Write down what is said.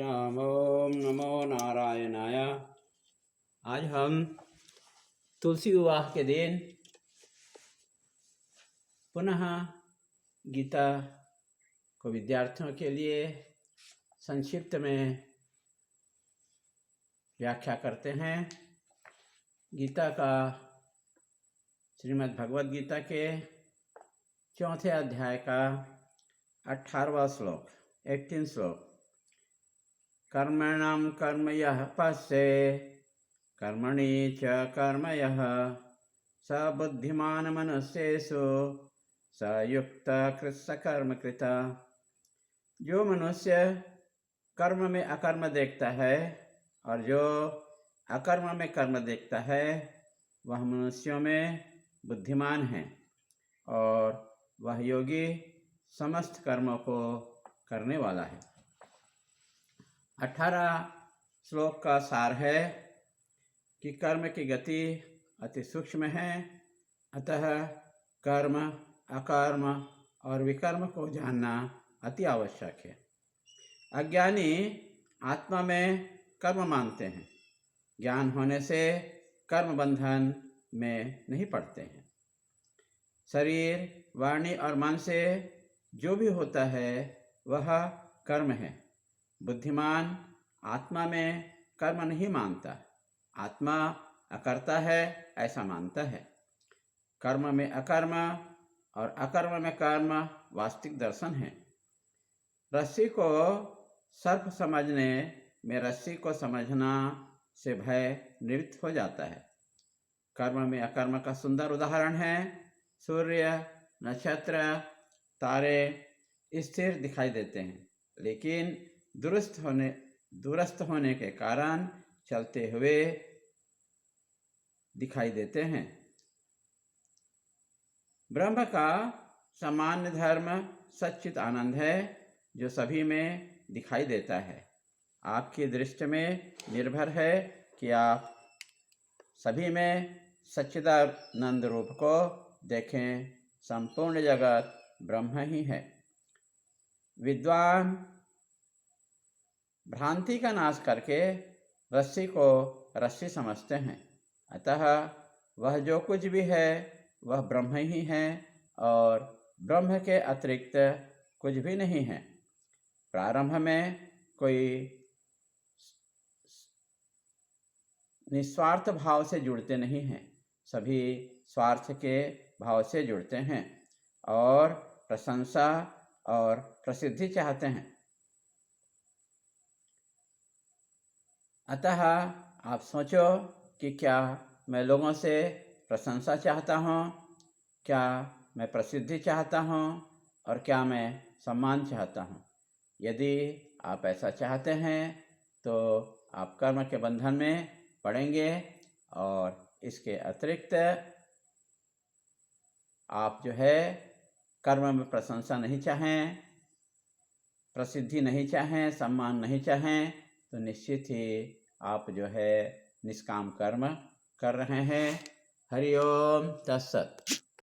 राम। ओम नमो नारायणाय। आज हम तुलसी विवाह के दिन पुनः गीता को विद्यार्थियों के लिए संक्षिप्त में व्याख्या करते हैं। गीता का श्रीमद् भगवद गीता के 4 अध्याय का 18वां श्लोक 18 श्लोक। कर्मणां कर्म यः पश्ये कर्मणि च कर्म यः स बुद्धिमान् मनुष्येषु स युक्तः कृत्स्नकर्म कृता। जो मनुष्य कर्म में अकर्म देखता है और जो अकर्म में कर्म देखता है वह मनुष्यों में बुद्धिमान है और वह योगी समस्त कर्मों को करने वाला है। 18 श्लोक का सार है कि कर्म की गति अति सूक्ष्म है, अतः कर्म, अकर्म और विकर्म को जानना अति आवश्यक है। अज्ञानी आत्मा में कर्म मानते हैं, ज्ञान होने से कर्म बंधन में नहीं पड़ते हैं। शरीर, वाणी और मन से जो भी होता है वह कर्म है। बुद्धिमान आत्मा में कर्म नहीं मानता, आत्मा अकर्ता है ऐसा मानता है। कर्म में अकर्म और अकर्म में कर्म वास्तविक दर्शन है। रस्सी को सर्प समझने में रस्सी को समझना से भय निवृत्त हो जाता है। कर्म में अकर्म का सुंदर उदाहरण है सूर्य, नक्षत्र, तारे स्थिर दिखाई देते हैं, लेकिन दूरस्थ होने के कारण चलते हुए दिखाई देते हैं। ब्रह्म का सामान्य धर्म सच्चित आनंद है जो सभी में दिखाई देता है। आपकी दृष्टि में निर्भर है कि आप सभी में सच्चिदानंद रूप को देखें। संपूर्ण जगत ब्रह्म ही है। विद्वान भ्रांति का नाश करके रस्सी को रस्सी समझते हैं, अतः वह जो कुछ भी है वह ब्रह्म ही है और ब्रह्म के अतिरिक्त कुछ भी नहीं है। प्रारंभ में कोई निस्वार्थ भाव से जुड़ते नहीं हैं, सभी स्वार्थ के भाव से जुड़ते हैं और प्रशंसा और प्रसिद्धि चाहते हैं। अतः आप सोचो कि क्या मैं लोगों से प्रशंसा चाहता हूँ, क्या मैं प्रसिद्धि चाहता हूँ और क्या मैं सम्मान चाहता हूँ। यदि आप ऐसा चाहते हैं तो आप कर्म के बंधन में पड़ेंगे और इसके अतिरिक्त आप जो है कर्म में प्रशंसा नहीं चाहें, प्रसिद्धि नहीं चाहें, सम्मान नहीं चाहें तो निश्चित ही आप जो है निष्काम कर्म कर रहे हैं। हरि ओम तत्सत।